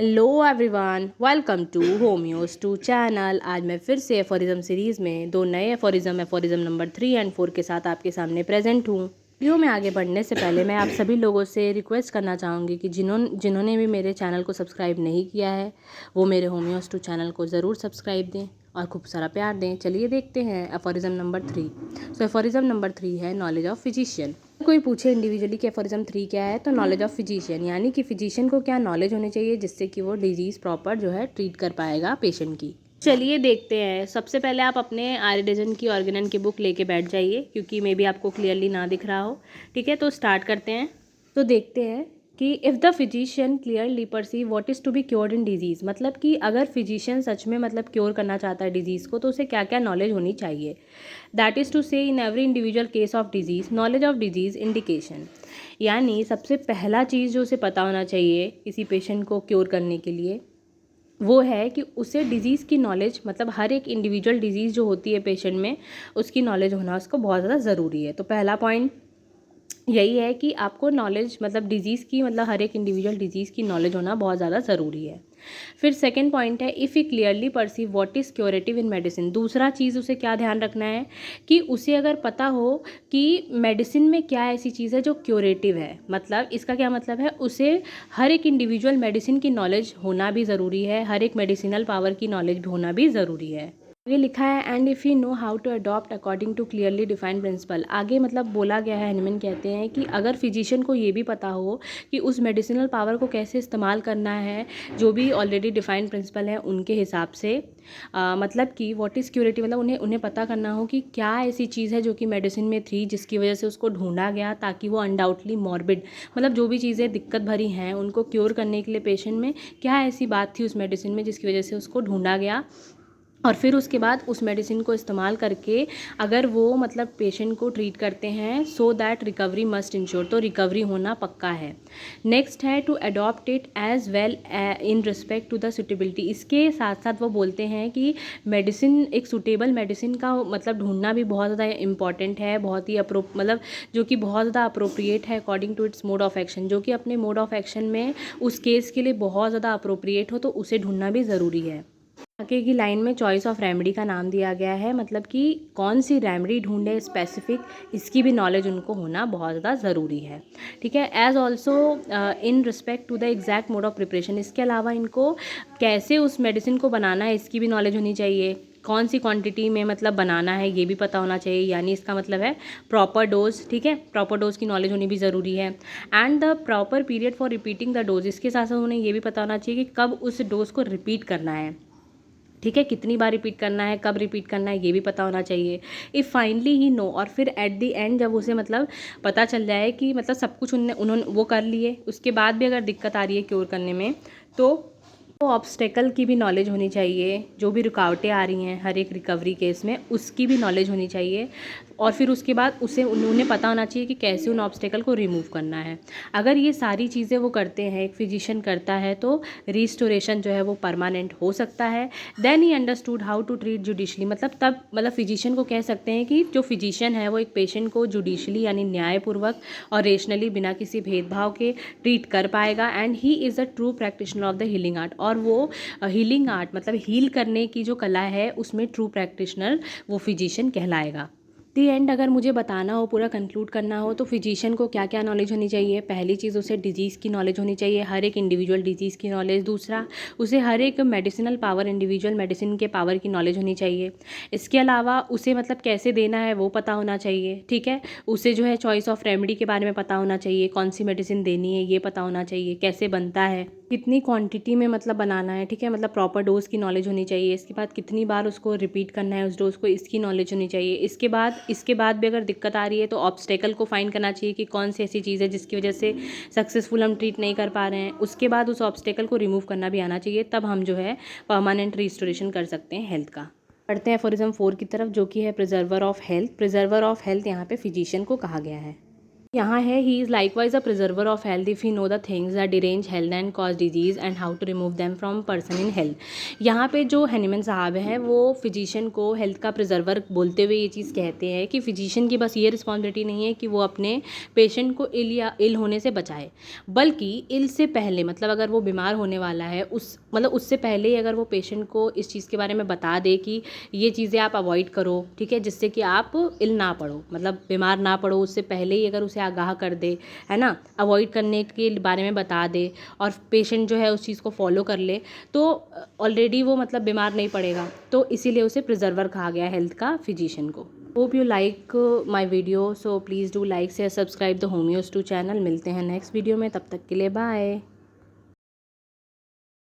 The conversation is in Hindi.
Hello everyone, welcome to Homeos to channel. आज मैं फिर से एफोरिज्म सीरीज़ में दो नए एफोरिज्म नंबर 3 एंड 4 के साथ आपके सामने प्रेजेंट हूँ। वीडियो में आगे बढ़ने से पहले मैं आप सभी लोगों से रिक्वेस्ट करना चाहूँगी कि जिन्होंने भी मेरे चैनल को सब्सक्राइब नहीं किया है वो मेरे होम्योस टू चैनल को ज़रूर सब्सक्राइब दें और खूब सारा प्यार दें। चलिए देखते हैं एफोरिज्म नंबर 3। सो एफोरिज्म नंबर 3 है नॉलेज ऑफ फिजिशियन। कोई पूछे इंडिविजुअली कि एफोरिज्म 3 क्या है, तो नॉलेज ऑफ फिजिशियन यानी कि फिजिशियन को क्या नॉलेज होनी चाहिए जिससे कि वो डिजीज़ प्रॉपर जो है ट्रीट कर पाएगा पेशेंट की। चलिए देखते हैं। सबसे पहले आप अपने आर्यडजन की ऑर्गेनन की बुक लेके बैठ जाइए, क्योंकि मे बी आपको क्लियरली ना दिख रहा हो। ठीक है, तो स्टार्ट करते हैं। तो देखते हैं कि if the physician clearly perceive what is to be cured in disease, मतलब कि अगर फिजिशियन सच में मतलब क्योर करना चाहता है डिजीज़ को, तो उसे क्या क्या नॉलेज होनी चाहिए। दैट इज़ टू से in every individual case of disease knowledge of disease indication, यानी सबसे पहला चीज़ जो उसे पता होना चाहिए किसी पेशेंट को क्योर करने के लिए वो है कि उसे डिज़ीज़ की नॉलेज, मतलब हर एक इंडिविजुअल डिज़ीज़ जो होती है पेशेंट में उसकी नॉलेज होना उसको बहुत ज़्यादा ज़रूरी है। तो पहला पॉइंट यही है कि आपको नॉलेज मतलब डिज़ीज़ की, मतलब हर एक इंडिविजुअल डिज़ीज़ की नॉलेज होना बहुत ज़्यादा ज़रूरी है। फिर सेकंड पॉइंट है if he clearly perceive what is curative in medicine. दूसरा चीज़ उसे क्या ध्यान रखना है कि उसे अगर पता हो कि मेडिसिन में क्या ऐसी चीज़ है जो क्योरेटिव है। मतलब इसका क्या मतलब है, उसे हर एक इंडिविजुअल मेडिसिन की नॉलेज होना भी ज़रूरी है, हर एक मेडिसिनल पावर की नॉलेज होना भी ज़रूरी है। आगे लिखा है and if you know how to adopt according to clearly defined principle. आगे मतलब बोला गया है, हैनीमैन कहते हैं कि अगर फिजिशियन को ये भी पता हो कि उस मेडिसिनल पावर को कैसे इस्तेमाल करना है जो भी ऑलरेडी डिफाइंड प्रिंसिपल है उनके हिसाब से, मतलब कि व्हाट इज़ क्यूरेटिव, मतलब उन्हें पता करना हो कि क्या ऐसी चीज़ है जो कि मेडिसिन में थी जिसकी वजह से उसको ढूंढा गया ताकि वो अनडाउटली मॉर्बिड, मतलब जो भी चीज़ें दिक्कत भरी हैं उनको क्योर करने के लिए पेशेंट में क्या ऐसी बात थी उस मेडिसिन में जिसकी वजह से उसको ढूंढा गया, और फिर उसके बाद उस मेडिसिन को इस्तेमाल करके अगर वो मतलब पेशेंट को ट्रीट करते हैं so that recovery must insure, तो रिकवरी होना पक्का है। नेक्स्ट है to adopt it as well in respect to the suitability. इसके साथ साथ वो बोलते हैं कि मेडिसिन, एक सुटेबल मेडिसिन का मतलब ढूंढना भी बहुत ज़्यादा इंपॉर्टेंट है, बहुत ही मतलब जो कि बहुत ज़्यादा अप्रोप्रिएट है according to its mode of action, जो कि अपने मोड ऑफ एक्शन में उस केस के लिए बहुत ज़्यादा अप्रोप्रिएट हो, तो उसे ढूंढना भी ज़रूरी है। आगे की लाइन में चॉइस ऑफ रेमेडी का नाम दिया गया है, मतलब कि कौन सी रेमेडी ढूंढे स्पेसिफिक, इसकी भी नॉलेज उनको होना बहुत ज़्यादा ज़रूरी है। ठीक है, as also in respect to the exact mode of preparation. इसके अलावा इनको कैसे उस मेडिसिन को बनाना है इसकी भी नॉलेज होनी चाहिए, कौन सी क्वांटिटी में मतलब बनाना है ये भी पता होना चाहिए, यानी इसका मतलब है प्रॉपर डोज। ठीक है, प्रॉपर डोज की नॉलेज होनी भी ज़रूरी है। And the proper period for repeating the dose, इसके साथ साथ उन्हें ये भी पता होना चाहिए कि कब उस डोज को रिपीट करना है। ठीक है, कितनी बार रिपीट करना है, कब रिपीट करना है, ये भी पता होना चाहिए। इफ़ फाइनली ही नो, और फिर एट द एंड जब उसे मतलब पता चल जाए कि मतलब सब कुछ उन्होंने वो कर लिए, उसके बाद भी अगर दिक्कत आ रही है क्योर करने में, तो ऑब्स्टेकल की भी नॉलेज होनी चाहिए, जो भी रुकावटें आ रही हैं हर एक रिकवरी केस में उसकी भी नॉलेज होनी चाहिए। और फिर उसके बाद उसे उन्हें पता होना चाहिए कि कैसे उन ऑब्स्टेकल को रिमूव करना है। अगर ये सारी चीज़ें वो करते हैं, एक फिजिशियन करता है, तो रिस्टोरेशन जो है वो परमानेंट हो सकता है। Then he understood how to treat judicially, मतलब तब मतलब फिजिशियन को कह सकते हैं कि जो फिजिशियन है वो एक पेशेंट को जुडिशली यानी न्यायपूर्वक और रेशनली बिना किसी भेदभाव के ट्रीट कर पाएगा। And he is a true practitioner of the healing art, और वो हीलिंग आर्ट मतलब हील करने की जो कला है उसमें ट्रू प्रैक्टिशनर वो फिजिशियन कहलाएगा। दी एंड अगर मुझे बताना हो, पूरा कंक्लूड करना हो, तो फिजिशियन को क्या क्या नॉलेज होनी चाहिए। पहली चीज़, उसे डिजीज़ की नॉलेज होनी चाहिए, हर एक इंडिविजुअल डिजीज़ की नॉलेज। दूसरा, उसे हर एक मेडिसिनल पावर, इंडिविजुअल मेडिसिन के पावर की नॉलेज होनी चाहिए। इसके अलावा उसे मतलब कैसे देना है वो पता होना चाहिए। ठीक है, उसे जो है चॉइस ऑफ रेमेडी के बारे में पता होना चाहिए, कौन सी मेडिसिन देनी है ये पता होना चाहिए, कैसे बनता है, कितनी क्वांटिटी में मतलब बनाना है। ठीक है, मतलब प्रॉपर डोज की नॉलेज होनी चाहिए। इसके बाद कितनी बार उसको रिपीट करना है उस डोज को, इसकी नॉलेज होनी चाहिए। इसके बाद भी अगर दिक्कत आ रही है तो ऑब्स्टेकल को फाइंड करना चाहिए कि कौन सी ऐसी चीज़ है जिसकी वजह से सक्सेसफुल हम ट्रीट नहीं कर पा रहे हैं। उसके बाद उस ऑब्स्टेकल को रिमूव करना भी आना चाहिए, तब हम जो है परमानेंट रिस्टोरेशन कर सकते हैं हेल्थ का। पढ़ते हैं एफोरिज्म 4 की तरफ, जो कि है preserver of health. Preserver of health यहाँ पे फिजिशियन को कहा गया है। यहाँ है he is likewise a preserver of health if he know the things that derange health and cause disease and how to remove them from person in health. यहाँ पे जो हैनीमैन साहब हैं वो फिजिशियन को हेल्थ का प्रिजर्वर बोलते हुए ये चीज़ कहते हैं कि फिजिशियन की बस ये रिस्पॉन्सिबिलिटी नहीं है कि वो अपने पेशेंट को इल या इल होने से बचाए, बल्कि इल से पहले मतलब अगर वो बीमार होने वाला है उससे पहले ही अगर वो पेशेंट को इस चीज़ के बारे में बता दे कि ये चीज़ें आप अवॉइड करो, ठीक है, जिससे कि आप इल ना पड़ो, मतलब बीमार ना पड़ो, उससे पहले ही अगर उसे आगाह कर दे, है ना, अवॉइड करने के बारे में बता दे और पेशेंट जो है उस चीज़ को फॉलो कर ले, तो ऑलरेडी वो मतलब बीमार नहीं पड़ेगा। तो इसीलिए उसे प्रिजर्वर कहा गया हेल्थ का फिजिशियन को। Hope you like my video, so please do like share subscribe the Homeos to channel. मिलते हैं नेक्स्ट वीडियो में, तब तक के लिए बाय।